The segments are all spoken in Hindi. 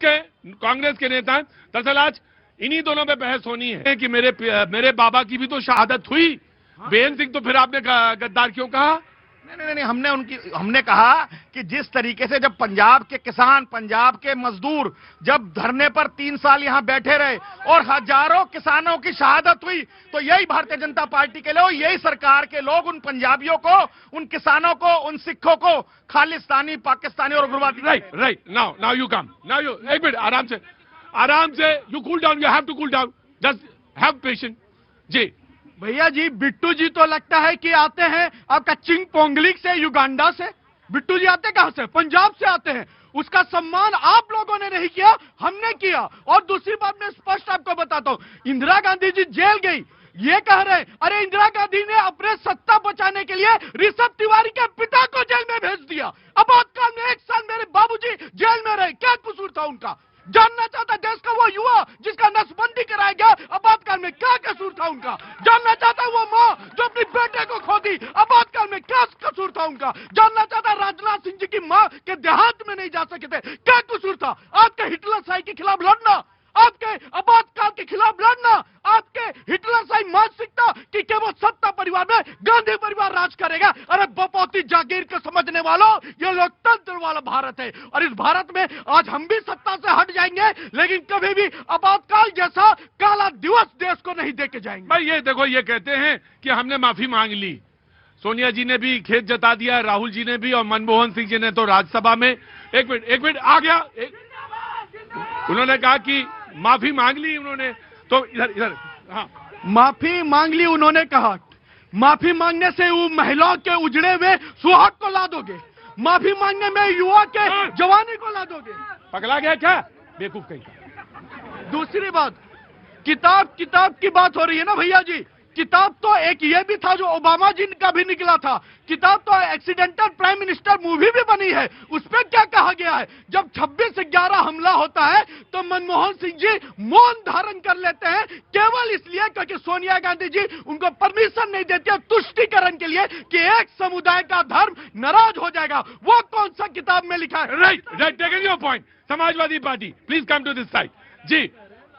कांग्रेस के नेता हैं। दरअसल आज इन्हीं दोनों पे बहस होनी है कि मेरे बाबा की भी तो शहादत हुई। बेअंत सिंह तो फिर आपने गद्दार क्यों कहा? नहीं, हमने कहा कि जिस तरीके से जब पंजाब के किसान, पंजाब के मजदूर जब धरने पर 3 साल यहां बैठे रहे और हजारों किसानों की शहादत हुई, तो यही भारतीय जनता पार्टी के लोग, यही सरकार के लोग उन पंजाबियों को, उन किसानों को, उन सिखों को खालिस्तानी, पाकिस्तानी और उग्रवादी। Right now you come, now you एक मिनट आराम से you cool down, you have to cool down, just have patience. जी भैया जी, बिट्टू जी तो लगता है कि आते हैं आपका चिंग पोंगलिक से, युगांडा से। बिट्टू जी आते कहां से? पंजाब से आते हैं। उसका सम्मान आप लोगों ने नहीं किया, हमने किया। और दूसरी बात मैं स्पष्ट आपको बताता हूं, इंदिरा गांधी जी जेल गई, ये कह रहे, अरे इंदिरा गांधी ने अपने सत्ता बचाने के लिए ऋषभ तिवारी के पिता को जेल में भेज दिया। आपातकाल में 1 साल मेरे बाबूजी जेल में रहे, क्या कसूर था उनका? जानना चाहता देश का वो युवा जिसका नसबंदी कराया गया, आपातकाल में क्या कसूर था उनका? जानना चाहता वो मां जो अपनी बेटे को खो दी, आपातकाल में क्या कसूर था उनका? जानना चाहता राजनाथ सिंह जी की मां के देहात में नहीं जा सके थे, क्या कसूर था? आपके हिटलर शाही के खिलाफ लड़ना, आपके आपातकाल के खिलाफ लड़ना, आपके हिटलर शाही मानसिकता कि केवल सत्ता परिवार में गांधी परिवार राज करेगा। अरे बपौती जागीर को समझने वालों, ये लोकतंत्र वाला भारत है और इस भारत में आज हम भी सत्ता से हट जाएंगे, लेकिन कभी भी आपातकाल जैसा काला दिवस देश को नहीं देके जाएंगे। भाई ये देखो, ये कहते हैं कि हमने माफी मांग ली। सोनिया जी ने भी खेद जता दिया, राहुल जी ने भी, और मनमोहन सिंह जी ने तो राज्यसभा में एक मिनट आ गया, उन्होंने कहा कि माफी मांग ली उन्होंने। तो इधर हाँ, माफी मांग ली उन्होंने कहा। माफी मांगने से वो महिलाओं के उजड़े हुए सुहाग को ला दोगे, माफी मांगने में युवा के जवानी को ला दोगे। पगला गया क्या? बेवकूफ कहीं। दूसरी बात, किताब की बात हो रही है ना भैया जी, किताब तो एक ये भी था जो ओबामा जी का भी निकला था। किताब तो एक्सीडेंटल प्राइम मिनिस्टर मूवी भी बनी है, उस पर क्या कहा गया है? जब 26/11 हमला होता है तो मनमोहन सिंह जी मौन धारण कर लेते हैं, केवल इसलिए क्योंकि सोनिया गांधी जी उनको परमिशन नहीं देती है तुष्टीकरण के लिए कि एक समुदाय का धर्म नाराज हो जाएगा। वो कौन सा किताब में लिखा है? Right taking your point. Samajwadi Party please come to this side. जी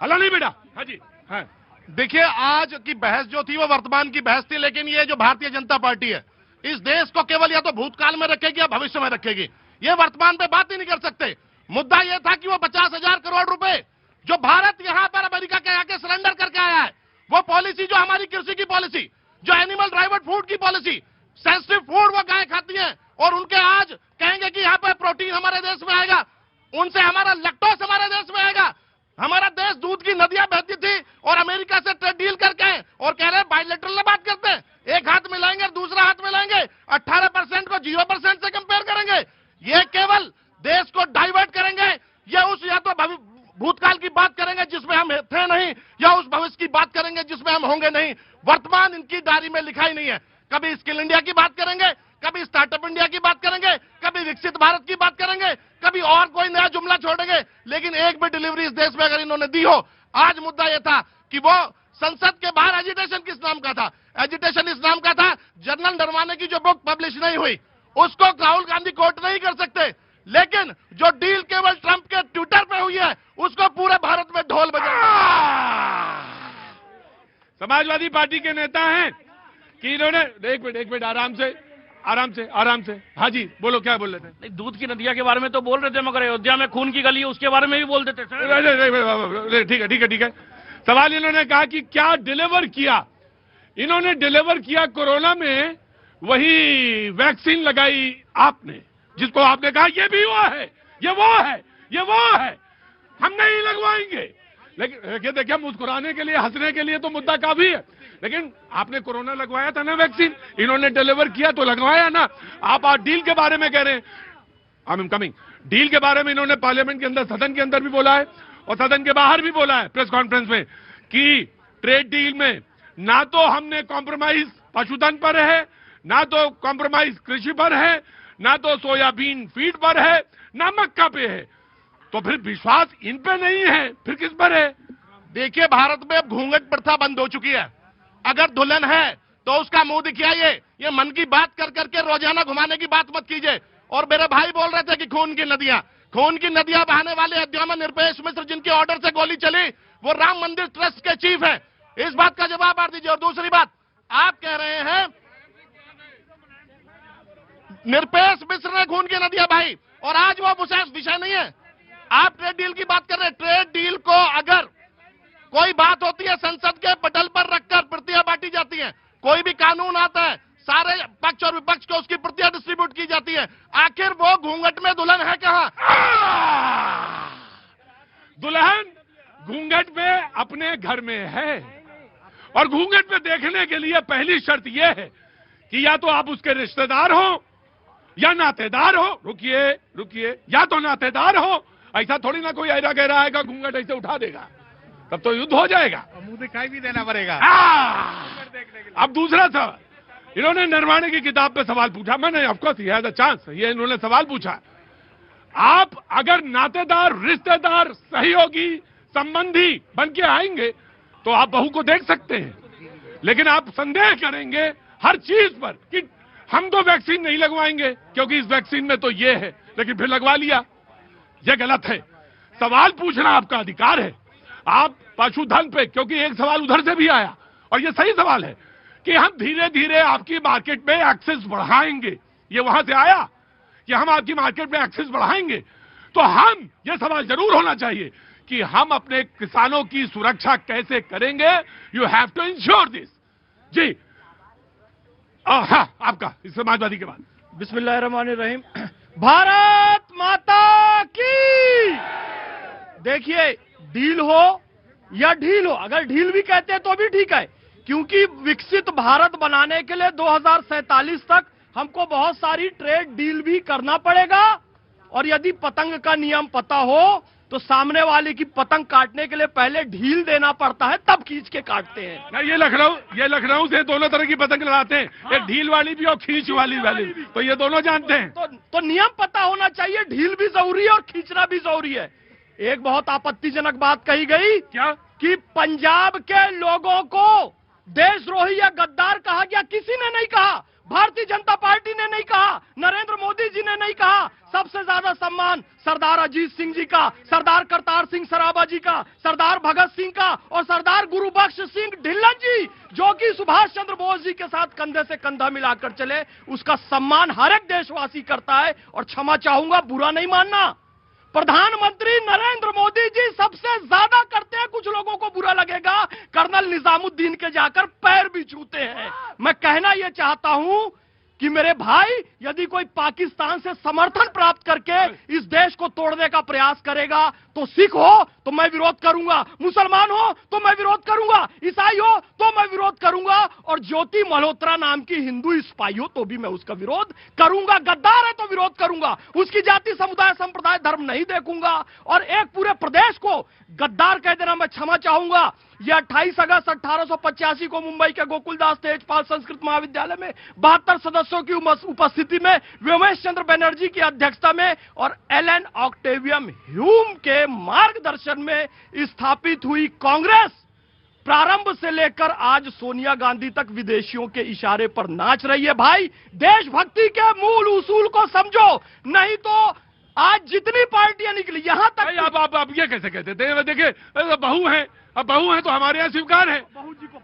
हला नहीं बेटा। हाँ जी हाँ। देखिए, आज की बहस जो थी वो वर्तमान की बहस थी, लेकिन ये जो भारतीय जनता पार्टी है इस देश को केवल या तो भूतकाल में रखेगी या भविष्य में रखेगी, ये वर्तमान पे बात ही नहीं कर सकते। मुद्दा यह था कि वो 50,000 करोड़ रुपए जो भारत यहां पर अमेरिका के आके सरेंडर करके आया है, वो पॉलिसी जो हमारी कृषि की पॉलिसी, जो एनिमल ड्राइवर्ड फूड की पॉलिसी, सेंसिटिव फूड वो गाय खाती है और उनके आज कहेंगे कि यहाँ पे प्रोटीन हमारे देश में आएगा, उनसे हमारा लैक्टोज हमारे देश में आएगा। हमारा देश दूध की नदियां बहती थी और अमेरिका से ट्रेड डील करके और कह रहे हैं बायलैटरल में बात करते हैं, एक हाथ में लाएंगे दूसरा हाथ में लाएंगे, 18% को 0% से कंपेयर करेंगे। ये केवल देश को डाइवर्ट करेंगे, या उस या तो भूतकाल की बात करेंगे जिसमें हम थे नहीं, या उस भविष्य की बात करेंगे जिसमें हम होंगे नहीं। वर्तमान इनकी डायरी में लिखा ही नहीं है। कभी स्किल इंडिया की बात करेंगे, कभी स्टार्टअप इंडिया की बात करेंगे, कभी विकसित भारत की बात करेंगे, कभी और कोई नया जुमला छोड़ेंगे, लेकिन एक भी डिलीवरी इस देश में अगर इन्होंने दी हो। आज मुद्दा यह था कि वो संसद के बाहर एजिटेशन किस नाम का था? एजिटेशन इस नाम का था, जनरल नरवाने की जो बुक पब्लिश नहीं हुई उसको राहुल गांधी कोर्ट नहीं कर सकते, लेकिन जो डील केवल ट्रंप के ट्विटर पे हुई है उसको पूरे भारत में ढोल बजाएगा। समाजवादी पार्टी के नेता हैं कि इन्होंने एक मिनट आराम से। हाँ जी बोलो, क्या बोल रहे थे? नहीं, दूध की नदिया के बारे में तो बोल रहे थे, मगर अयोध्या में खून की गली है उसके बारे में भी बोल देते थे। ठीक है। सवाल इन्होंने कहा कि क्या डिलीवर किया? इन्होंने डिलीवर किया कोरोना में वही वैक्सीन लगाई आपने, जिसको आपने कहा ये भी वो है, ये वो है, हम नहीं लगवाएंगे। लेकिन देखिए, मुस्कुराने के लिए, हंसने के लिए तो मुद्दा काफी है, लेकिन आपने कोरोना लगवाया था ना वैक्सीन, इन्होंने डिलीवर किया तो लगवाया ना। आप आज डील के बारे में कह रहे हैं, आई एम कमिंग। डील के बारे में इन्होंने पार्लियामेंट के अंदर, सदन के अंदर भी बोला है और सदन के बाहर भी बोला है प्रेस कॉन्फ्रेंस में कि ट्रेड डील में ना तो हमने कॉम्प्रोमाइज पशुधन पर है, ना तो कॉम्प्रोमाइज कृषि पर है, ना तो सोयाबीन फीड पर है, ना मक्का पे है। तो फिर विश्वास इन पे नहीं है, फिर किस पर है? देखिए, भारत में अब घूंघट प्रथा बंद हो चुकी है। अगर दुल्हन है तो उसका मुंह दिखाइए, ये मन की बात कर करके रोजाना घुमाने की बात मत कीजिए। और मेरे भाई बोल रहे थे कि खून की नदियां, खून की नदियां बहाने वाले अयोध्या में निर्भेश मिश्र जिनके ऑर्डर से गोली चली, वो राम मंदिर ट्रस्ट के चीफ हैं। इस बात का जवाब आप दीजिए। और दूसरी बात, आप कह रहे हैं निर्भेश मिश्र ने खून की नदियां बहाई, और आज वो विषय नहीं है। आप ट्रेड डील की बात कर रहे हैं। ट्रेड डील को अगर कोई बात होती है संसद के पटल पर रखकर प्रतियां बांटी जाती हैं, कोई भी कानून आता है सारे पक्ष और विपक्ष को उसकी प्रतियां डिस्ट्रीब्यूट की जाती है। आखिर वो घूंघट में दुल्हन है कहां? दुल्हन घूंघट में अपने घर में है, और घूंघट में देखने के लिए पहली शर्त यह है कि या तो आप उसके रिश्तेदार हो या नातेदार हो। रुकिए रुकिए, या तो नातेदार हो। ऐसा थोड़ी ना कोई ऐरा गहरा आएगा घूंघट ऐसे उठा देगा, तब तो युद्ध हो जाएगा, मुंह दिखाई भी देना पड़ेगा। अब दूसरा सवाल, इन्होंने नरवाणे की किताब पे सवाल पूछा। मैंने of course he had a chance, ये इन्होंने सवाल पूछा, आप अगर नातेदार, रिश्तेदार, सहयोगी, संबंधी बन के आएंगे तो आप बहू को देख सकते हैं, लेकिन आप संदेह करेंगे हर चीज पर कि हम तो वैक्सीन नहीं लगवाएंगे क्योंकि इस वैक्सीन में तो ये है, लेकिन फिर लगवा लिया। ये गलत है। सवाल पूछना आपका अधिकार है। आप पशुधन पे, क्योंकि एक सवाल उधर से भी आया और ये सही सवाल है कि हम धीरे धीरे आपकी मार्केट में एक्सेस बढ़ाएंगे, ये वहां से आया कि हम आपकी मार्केट में एक्सेस बढ़ाएंगे, तो हम, ये सवाल जरूर होना चाहिए कि हम अपने किसानों की सुरक्षा कैसे करेंगे। You have to ensure this. जी हाँ, आपका इस समाजवादी के बाद। बिस्मिल्लाहिर्रहमानिर्रहीम। भारत माता की। देखिए, डील हो या ढील हो, अगर ढील भी कहते हैं तो भी ठीक है, क्योंकि विकसित भारत बनाने के लिए 2047 तक हमको बहुत सारी ट्रेड डील भी करना पड़ेगा। और यदि पतंग का नियम पता हो तो सामने वाले की पतंग काटने के लिए पहले ढील देना पड़ता है, तब खींच के काटते हैं। ये लखनऊ से दोनों तरह की पतंग लड़ाते हैं, एक ढील वाली भी और खींच वाली भी, तो ये दोनों जानते हैं। तो नियम पता होना चाहिए। ढील भी जरूरी है और खींचना भी जरूरी है। एक बहुत आपत्तिजनक बात कही गई, क्या? कि पंजाब के लोगों को देशद्रोही या गद्दार कहा गया। किसी ने नहीं कहा, भारतीय जनता पार्टी ने नहीं कहा, नरेंद्र मोदी जी ने नहीं कहा। सबसे ज्यादा सम्मान सरदार अजीत सिंह जी का, सरदार करतार सिंह सराभा जी का, सरदार भगत सिंह का और सरदार गुरुबख्श सिंह ढिल्लन जी, जो कि सुभाष चंद्र बोस जी के साथ कंधे से कंधा मिलाकर चले, उसका सम्मान हर एक देशवासी करता है। और क्षमा चाहूंगा, बुरा नहीं मानना, प्रधानमंत्री नरेंद्र मोदी जी सबसे ज्यादा करते हैं। कुछ लोगों को बुरा लगेगा, कर्नल निजामुद्दीन के जाकर पैर भी छूते हैं। मैं कहना यह चाहता हूं कि मेरे भाई, यदि कोई पाकिस्तान से समर्थन प्राप्त करके इस देश को तोड़ने का प्रयास करेगा तो सिख हो तो मैं विरोध करूंगा, मुसलमान हो तो मैं विरोध करूंगा, ईसाई हो तो मैं विरोध करूंगा, और ज्योति मल्होत्रा नाम की हिंदू स्पाई हो तो भी मैं उसका विरोध करूंगा। गद्दार है तो विरोध करूंगा, उसकी जाति, समुदाय, संप्रदाय, धर्म नहीं देखूंगा। और एक पूरे प्रदेश को गद्दार कह देना मैं क्षमा चाहूंगा। यह 28 अगस्त 1885 को मुंबई के गोकुलदास तेजपाल संस्कृत महाविद्यालय में 72 सदस्यों की उपस्थिति में व्योमेश चंद्र बनर्जी की अध्यक्षता में और एलन ऑक्टेवियम ह्यूम के मार्गदर्शन में स्थापित हुई कांग्रेस प्रारंभ से लेकर आज सोनिया गांधी तक विदेशियों के इशारे पर नाच रही है। भाई, देशभक्ति के मूल उसूल को समझो, नहीं तो आज जितनी पार्टियां निकली यहां तक। अब ये कैसे कहते थे? देखिए, बहू है, अब बहू है तो हमारे यहाँ स्वीकार है।